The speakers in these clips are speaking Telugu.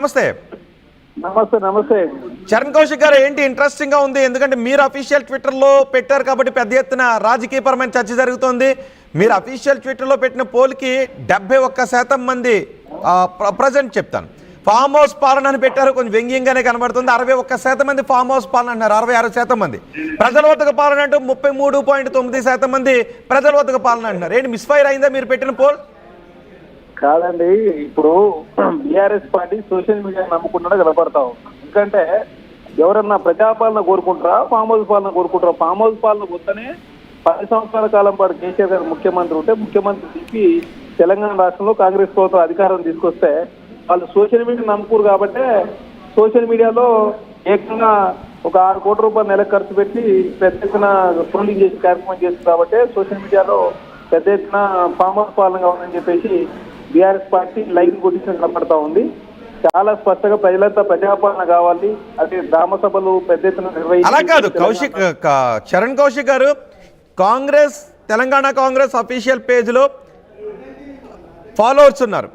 నమస్తే. నమస్తే నమస్తే చరణ్ కౌశిక్ గారు, ఏంటి ఇంట్రెస్టింగ్ గా ఉంది? ఎందుకంటే మీరు అఫీషియల్ ట్విట్టర్ లో పెట్టారు కాబట్టి పెద్ద ఎత్తున రాజకీయపరమైన చర్చ జరుగుతోంది. మీరు అఫీషియల్ ట్విట్టర్ లో పెట్టిన పోల్ కి 71% మంది ప్రజెంట్ చెప్తాను ఫామ్ హౌస్ పాలన అని పెట్టారు. కొంచెం వ్యంగ్యంగానే కనబడుతుంది. 61% మంది ఫామ్ హౌస్ పాలన అన్నారు. 66% మంది ప్రజల వద్దకు పాలన అంటూ 33.9% మంది ప్రజల వద్దకు పాలన అంటున్నారు. ఏంటి మిస్ఫైర్ అయిందా మీరు పెట్టిన పోల్? కాదండి, ఇప్పుడు బీఆర్ఎస్ పార్టీ సోషల్ మీడియా నమ్ముకుంటున్నా కనపడతాం. ఎందుకంటే ఎవరన్నా ప్రజాపాలన కోరుకుంటారా, ఫామ్ హౌస్ పాలన కోరుకుంటారా? ఫామ్ హౌస్ పాలన వద్దనే 10 సంవత్సరాల కాలం పాటు కేసీఆర్ గారు ముఖ్యమంత్రి ఉంటే ముఖ్యమంత్రి దిగి తెలంగాణ రాష్ట్రంలో కాంగ్రెస్ ప్రభుత్వం అధికారం తీసుకొస్తే వాళ్ళు సోషల్ మీడియా నమ్ముకోరు కాబట్టి సోషల్ మీడియాలో ఏకంగా ఒక 6 కోట్ల రూపాయలు నెలకు ఖర్చు పెట్టి పెద్ద ఎత్తున ట్రోలింగ్ చేసి కార్యక్రమం చేస్తుంది కాబట్టి సోషల్ మీడియాలో పెద్ద ఎత్తున ఫామ్ హౌస్ పాలన కావాలని చెప్పేసి బీఆర్ఎస్ పార్టీ లైన్ కొట్టించడం కనపడతా ఉంది. చాలా స్పష్టంగా ప్రజలంతా ప్రజాపాలన కావాలి, అదే గ్రామ సభలు పెద్ద ఎత్తున అలా కాదు కౌశిక్, చరణ్ కౌశిక్ గారు, కాంగ్రెస్ తెలంగాణ కాంగ్రెస్ అఫీషియల్ పేజ్ లో ఫాలోవర్స్ ఉన్నారు,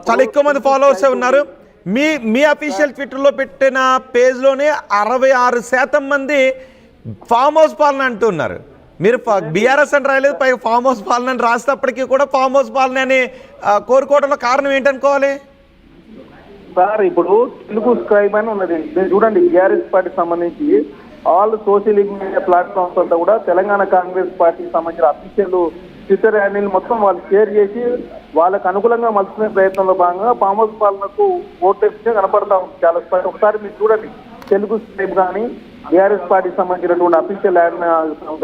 చాలా ఎక్కువ మంది ఫాలోవర్స్ ఉన్నారు. మీ అఫీషియల్ ట్విట్టర్ లో పెట్టిన పేజ్ లోనే 66% మంది ఫామ్ హౌస్ పాలన అంటున్నారు. మీరు బీఆర్ఎస్ అని రాయలేదు, పైగా ఫామ్ హౌస్ పాలన అని రాసేటప్పటికీ కూడా ఫామ్ హౌస్ పాలన అని కోరుకోవడంలో కారణం ఏంటనుకోవాలి సార్? ఇప్పుడు తెలుగు స్క్రైబ్ అని ఉన్నది, మీరు చూడండి, బీఆర్ఎస్ పార్టీకి సంబంధించి ఆల్ సోషల్ మీడియా ప్లాట్ఫామ్స్ అంతా కూడా తెలంగాణ కాంగ్రెస్ పార్టీకి సంబంధించిన అఫీషియల్ ట్విట్టర్ హ్యాండిల్ మొత్తం వాళ్ళు షేర్ చేసి వాళ్ళకు అనుకూలంగా మలుచుకునే ప్రయత్నంలో భాగంగా ఫామ్ హౌస్ పాలనకు ఓటు కనపడతా ఉంది చాలా స్పష్టం. ఒకసారి మీరు చూడండి, తెలుగు స్క్రైబ్ కానీ బీఆర్ఎస్ పార్టీకి సంబంధించినటువంటి అఫీషియల్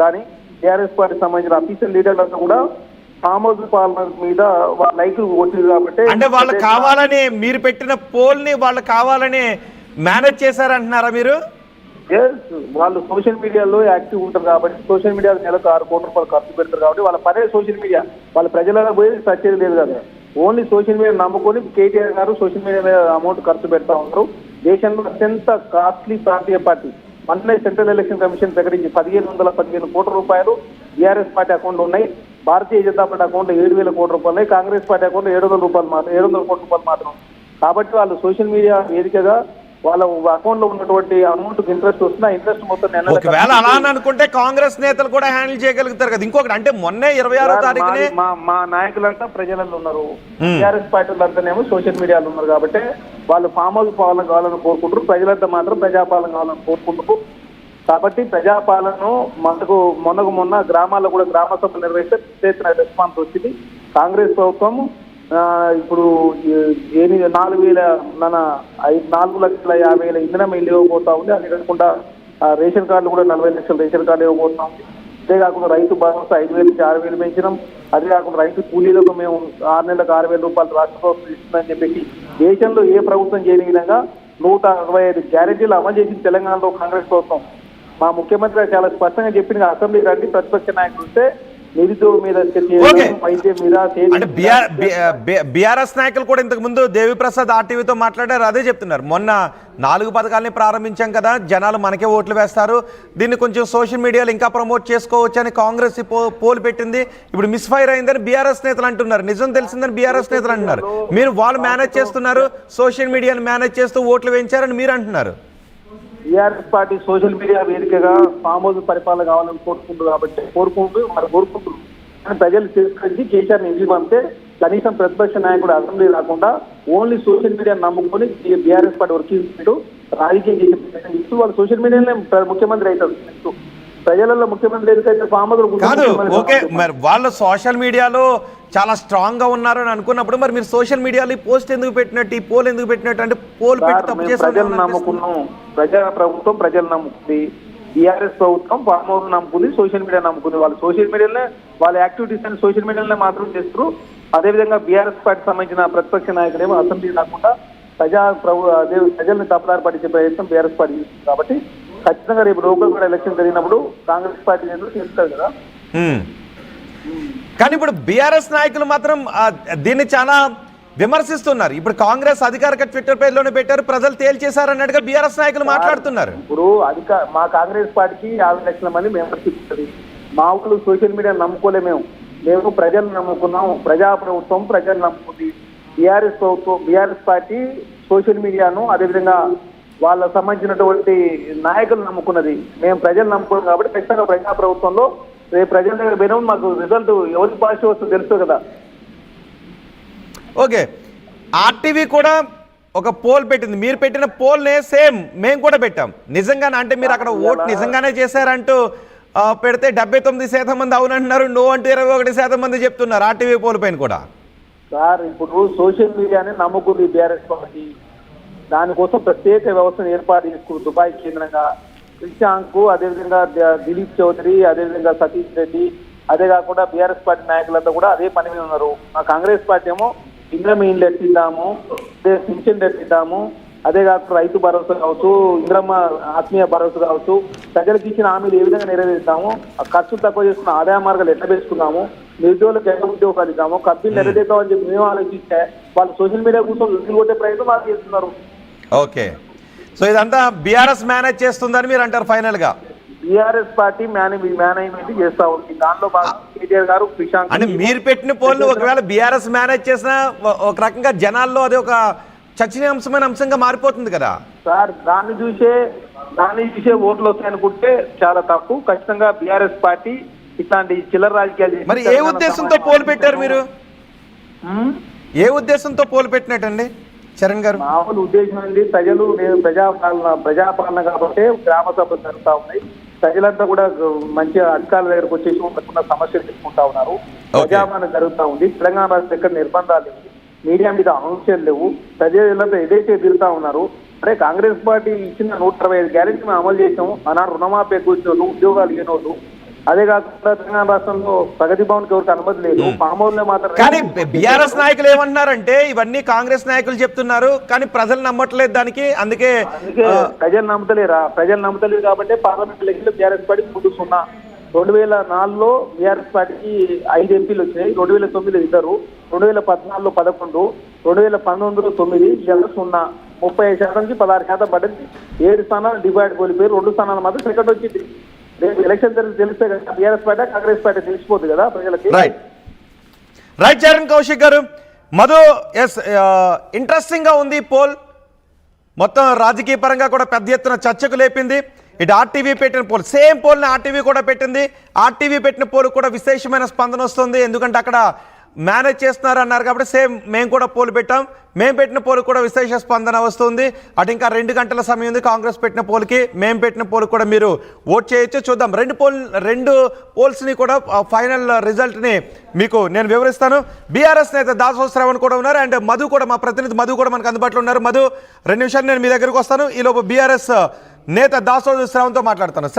కానీ బీఆర్ఎస్ పార్టీకి సంబంధించిన అఫీషియల్ లీడర్లంతా కూడా ఫామ్ హౌస్ పాలన మీద వాళ్ళ లైకులు కొట్టింది కాబట్టి, అంటే వాళ్ళు కావాలని మీరు పెట్టిన పోల్ ని వాళ్ళు కావాలని మేనేజ్ చేశారంటున్నారా మీరు? వాళ్ళు సోషల్ మీడియాలో యాక్టివ్ ఉంటారు కాబట్టి సోషల్ మీడియా నెలకు 6 కోట్ల రూపాయలు ఖర్చు పెడతారు కాబట్టి వాళ్ళ పనే సోషల్ మీడియా, వాళ్ళ ప్రజలలో పోయి సచ్చేది లేదు కదా. ఓన్లీ సోషల్ మీడియా నమ్ముకొని కేటీఆర్ గారు సోషల్ మీడియా మీద అమౌంట్ ఖర్చు పెడతా ఉంటారు. దేశంలో అత్యంత కాస్ట్లీ ప్రాంతీయ పార్టీ మొన్న సెంట్రల్ ఎలక్షన్ కమిషన్ ప్రకటించి 1515 కోట్ల రూపాయలు బీఆర్ఎస్ పార్టీ అకౌంట్లో ఉన్నాయి. భారతీయ జనతా పార్టీ అకౌంట్లో 7,000 కోట్ల రూపాయలు ఉన్నాయి. కాంగ్రెస్ పార్టీ అకౌంట్లో 700 కోట్ల రూపాయలు మాత్రం. కాబట్టి వాళ్ళు సోషల్ మీడియా వేదికగా వాళ్ళ అకౌంట్ లో ఉన్నటువంటి అమౌంట్ ఇంట్రెస్ట్ వస్తుంది. ఇంట్రెస్ట్ మొత్తం ఒకవేళ అలా అనుకుంటే కాంగ్రెస్ నేతలు కూడా హ్యాండిల్ చేయగలుగుతారు కదా. ఇంకొకటి అంటే మొన్నే 26వ తారీఖునే మా నాయకులంతా ప్రజలలో ఉన్నారు, టీఆర్ఎస్ పార్టీలంతానేమో సోషల్ మీడియాలో ఉన్నారు కాబట్టి వాళ్ళు ఫామ్ హౌస్ పాలన కావాలని కోరుకుంటారు, ప్రజలంతా మాత్రం ప్రజాపాలన కావాలని కోరుకుంటారు. కాబట్టి ప్రజాపాలన మొన్న గ్రామాల్లో కూడా గ్రామ సభలు నిర్వహిస్తే పెద్ద రెస్పాన్స్ వచ్చింది. కాంగ్రెస్ ప్రభుత్వం ఇప్పుడు 4,50,000 ఇంధనం ఇవ్వబోతా ఉంది. అది కాకుండా రేషన్ కార్డులు కూడా 40 లక్షల రేషన్ కార్డు ఇవ్వబోతా ఉంది. అదే కాకుండా రైతు భరోసా 5,000 నుంచి 6,000 పెంచినాం. అదే కాకుండా రైతు కూలీలకు మేము 6 నెలలకు 6,000 రూపాయలు రాష్ట్ర ప్రభుత్వం ఇస్తుందని చెప్పేసి దేశంలో ఏ ప్రభుత్వం చేయని విధంగా 165 గ్యారెంటీలు అమలు చేసింది తెలంగాణలో కాంగ్రెస్ ప్రభుత్వం. మా ముఖ్యమంత్రి చాలా స్పష్టంగా చెప్పింది, అసెంబ్లీ రండి, ప్రతిపక్ష నాయకులు వస్తే నిరుద్యోగం మీద వైద్యం మీద. బీఆర్ఎస్ నాయకులు కూడా ఇంతకు ముందు దేవిప్రసాద్ ఆర్టీవీతో మాట్లాడారు, అదే చెప్తున్నారు. మొన్న 4 పథకాలని ప్రారంభించాం కదా, జనాలు మనకే ఓట్లు వేస్తారు, దీన్ని కొంచెం సోషల్ మీడియాలో ఇంకా ప్రమోట్ చేసుకోవచ్చు అని కాంగ్రెస్ పోల్ పెట్టింది. ఇప్పుడు మిస్ఫైర్ అయిందని బీఆర్ఎస్ నేతలు అంటున్నారు. నిజం తెలిసిందని బీఆర్ఎస్ నేతలు అంటున్నారు. మీరు వాళ్ళు మేనేజ్ చేస్తున్నారు, సోషల్ మీడియాని మేనేజ్ చేస్తూ ఓట్లు వేయించారని మీరు అంటున్నారు. టీఆర్ఎస్ పార్టీ సోషల్ మీడియా వేదికగా ఫామ్ హౌస్ పరిపాలన కావాలని కోరుకుంటూ కానీ ప్రజలు తీసుకొచ్చి కేసీఆర్ ఇంటికి పంపితే కనీసం ప్రతిపక్ష నాయకుడు అసెంబ్లీ రాకుండా ఓన్లీ సోషల్ మీడియా నమ్ముకొని బీఆర్ఎస్ పార్టీ వర్క్ చేస్తూ రాజకీయం చేసే ప్రయత్నం ఇస్తూ వాళ్ళు సోషల్ మీడియానే ముఖ్యమంత్రి అవుతారు. ప్రజలలో ముఖ్యమంత్రి ఎందుకైతే ఫామ్ హౌస్ ఓకే, మరి వాళ్ళు సోషల్ మీడియాలో చాలా స్ట్రాంగ్ గా ఉన్నారు అని అనుకున్నప్పుడు మరి మీరు సోషల్ మీడియాలో పోస్ట్ ఎందుకు పెట్టినట్టు, ఈ పోల్ ఎందుకు పెట్టినట్టు? అంటే పోల్ పెట్టి తప్పు చేసి ప్రజలు నమ్ముకున్నాం, ప్రభుత్వం ప్రజలు నమ్ముకుంది, బీఆర్ఎస్ ప్రభుత్వం ఫామ్ హౌస్ నమ్ముకుంది, సోషల్ మీడియా నమ్ముకుంది. వాళ్ళు సోషల్ మీడియాలో వాళ్ళ యాక్టివిటీస్ అని సోషల్ మీడియాలో మాత్రం చేస్తారు. అదేవిధంగా బీఆర్ఎస్ పార్టీ సంబంధించిన ప్రతిపక్ష నాయకుడేమో అసెంబ్లీ రాకుండా ప్రజల్ని తప్పుదారి పట్టించే ప్రయత్నం బీఆర్ఎస్ పార్టీ చేస్తుంది. కాబట్టి ఖచ్చితంగా రేపు లోకల్ కూడా ఎలక్షన్ జరిగినప్పుడు కాంగ్రెస్ పార్టీ నేతలు చేస్తారు కదా. కానీ ఇప్పుడు బీఆర్ఎస్ నాయకులు మాత్రం దీన్ని చాలా విమర్శిస్తున్నారు. ఇప్పుడు కాంగ్రెస్ అధికారిక ట్విట్టర్ పేజ్ లోనే పెట్టారు, ప్రజలు తేల్చేశారు అన్నట్టుగా బీఆర్ఎస్ నాయకులు మాట్లాడుతున్నారు. ఇప్పుడు మా కాంగ్రెస్ పార్టీకి 50 లక్షల మంది మెంబర్షిప్ ఉంటుంది. మా ఊళ్ళు సోషల్ మీడియా నమ్ముకోలే, మేము ప్రజలు నమ్ముకున్నాం, ప్రజాప్రభుత్వం ప్రజలు నమ్ముకుంది. బీఆర్ఎస్ ప్రభుత్వం, బీఆర్ఎస్ పార్టీ సోషల్ మీడియాను అదేవిధంగా వాళ్ళకు సంబంధించినటువంటి నాయకులు నమ్ముకున్నది. మేము ప్రజలు నమ్ముకున్నాం కాబట్టి ఖచ్చితంగా ప్రజా ప్రభుత్వంలో రేపు ప్రజల దగ్గర పోయినాము, మాకు రిజల్ట్ ఎవరికి పాజిటివ్ వస్తుందో తెలుసు కదా. ఓకే, ఆర్టీవీ కూడా ఒక పోల్ పెట్టింది. మీరు పెట్టిన పోల్నే సేమ్ మేము కూడా పెట్టాం. నిజంగానే అంటే మీరు అక్కడ ఓట్ నిజంగానే చేశారంటూ పెడితే 79% మంది అవునంటున్నారు, నో అంటే 21% మంది చెప్తున్నారు ఆర్టీవీ పోల్ పైన కూడా. సార్ ఇప్పుడు సోషల్ మీడియాని నమ్ముకుంది బీఆర్ఎస్ పార్టీ, దానికోసం ప్రత్యేక వ్యవస్థను ఏర్పాటు చేసుకుని దుబాయ్ కేంద్రంగా శ్రీశాంక్, అదేవిధంగా దిలీప్ చౌదరి, అదేవిధంగా సతీష్ రెడ్డి, అదే కాకుండా బీఆర్ఎస్ పార్టీ నాయకులంతా కూడా అదే పని మీద ఉన్నారు. మా కాంగ్రెస్ పార్టీ ఏమో ఇంద్రమ ఇండ్లు ఎట్టిద్దాము, పింఛన్లు ఎట్టిద్దాము, అదే కాకుండా రైతు భరోసా కావచ్చు, ఇంద్రమ్మ ఆత్మీయ భరోసా కావచ్చు, ప్రజలకు ఇచ్చిన హామీలు ఏ విధంగా నెరవేరుస్తాము, ఖర్చు తక్కువ చేసుకున్న ఆదాయ మార్గాలు ఎట్లా పెంచుకున్నాము, నిరుద్యోగులకు ఎట్లా ఉద్యోగాలు ఇద్దాము, కబ్బీలు నెరవేరుతామని చెప్పి మేము ఆలోచిస్తే వాళ్ళు సోషల్ మీడియా కూర్చొని రుజులు కొట్టే ప్రయత్నం వాళ్ళు చేస్తున్నారు. ఓకే, సో ఇదంతా బీఆర్ఎస్ మేనేజ్ చేస్తుందని మీరు అంటారు ఫైనల్ గా? బీఆర్ఎస్ పార్టీ మేనేజ్మెంట్ చేస్తా ఉంది. దానిలో భాగంగా కేటీఆర్ గారు శ్రీశాంక్ అంటే మీరు పెట్టిన పోల్ను ఒకవేళ బీఆర్ఎస్ మేనేజ్ చేసిన ఒక రకంగా జనాల్లో అది ఒక చర్చనీయాంశమైన అంశంగా మారిపోతుంది కదా సార్. దాన్ని చూసే ఓట్లు వస్తాయనుకుంటే చాలా తప్పు. ఖచ్చితంగా బీఆర్ఎస్ పార్టీ ఇట్లాంటి చిల్లర రాజకీయాలు. మరి ఏ ఉద్దేశంతో పోల్ పెట్టారు మీరు? ఏ ఉద్దేశంతో పోల్ పెట్టినట్టండి చరణ్ గారు? మామూలు ఉద్దేశం అండి, ప్రజలు ప్రజాపాలన కాబట్టి గ్రామ సభలు జరుగుతూ ఉన్నాయి. ప్రజలంతా కూడా మంచిగా అధికారుల దగ్గరకు వచ్చేసి ఉన్న సమస్యలు తీసుకుంటా ఉన్నారు. ప్రజాపాలన జరుగుతూ ఉంది. తెలంగాణ రాష్ట్రం ఎక్కడ నిర్బంధాలు లేవు, మీడియా మీద ఆంక్షలు లేవు, ప్రజలంతా ఏదైతే తిరుగుతా ఉన్నారు. అంటే కాంగ్రెస్ పార్టీ ఇచ్చిన 125 గ్యారెంటీ మేము అమలు చేసాము. ఆనాడు రుణమాఫీ కూర్చోళ్ళు, ఉద్యోగాలు ఇవ్వనోళ్ళు, అదే కాకుండా తెలంగాణ రాష్ట్రంలో ప్రగతి భవన్కి ఎవరికి అనుమతి లేదు. మామూలుగా మాత్రం. కానీ బీఆర్ఎస్ నాయకులు ఏమంటున్నారంటే ఇవన్నీ కాంగ్రెస్ నాయకులు చెప్తున్నారు కానీ ప్రజలు నమ్మట్లేదు దానికి, అందుకే ప్రజలు నమ్మతలేరు కాబట్టి పార్లమెంట్ ఎన్నికల్లో బీఆర్ఎస్ పార్టీ ముందు 0. 2004లో బీఆర్ఎస్ పార్టీకి 5 ఎంపీలు వచ్చినాయి, 2009లో 2, 2014లో 11, 2019లో 9, ఇలా 0. 35% నుంచి 16% పడింది. 7 స్థానాలు డివైడ్ కోల్పోయి 2 స్థానాలు మాత్రం సెకండ్ వచ్చింది. రేపు ఎలక్షన్ తెలిస్తే కదా బీఆర్ఎస్ పార్టీ కాంగ్రెస్ పార్టీ తెలిసిపోతుంది కదా ప్రజలకి. రైట్ చరణ్ కౌశిక్ గారు, మధు, ఎస్ ఇంట్రెస్టింగ్ గా ఉంది పోల్. మొత్తం రాజకీయ పరంగా కూడా పెద్ద ఎత్తున చర్చకు లేపింది. ఇటు ఆర్టీవీ పెట్టిన పోల్, సేమ్ పోల్ని ఆర్టీవీ కూడా పెట్టింది. ఆర్టీవీ పెట్టిన పోల్ కూడా విశేషమైన స్పందన వస్తుంది, ఎందుకంటే అక్కడ మేనేజ్ చేస్తున్నారు అన్నారు కాబట్టి సేమ్ మేము కూడా పోల్ పెట్టాం. మేము పెట్టిన పోల్ కూడా విశేష స్పందన వస్తుంది. అటు ఇంకా 2 గంటల సమయం ఉంది కాంగ్రెస్ పెట్టిన పోల్కి, మేము పెట్టిన పోల్ కూడా మీరు ఓట్ చేయొచ్చు. చూద్దాం రెండు పోల్స్ని కూడా ఫైనల్ రిజల్ట్ని మీకు నేను వివరిస్తాను. బీఆర్ఎస్ నేత దాసోజు శ్రావణ్ కూడా ఉన్నారు, అండ్ మధు కూడా, మా ప్రతినిధి మధు కూడా మనకు అందుబాటులో ఉన్నారు. మధు, 2 నిమిషాలు నేను మీ దగ్గరకు వస్తాను. ఈలోపు బీఆర్ఎస్ నేత దాసోజు శ్రావణ్తో మాట్లాడతాను.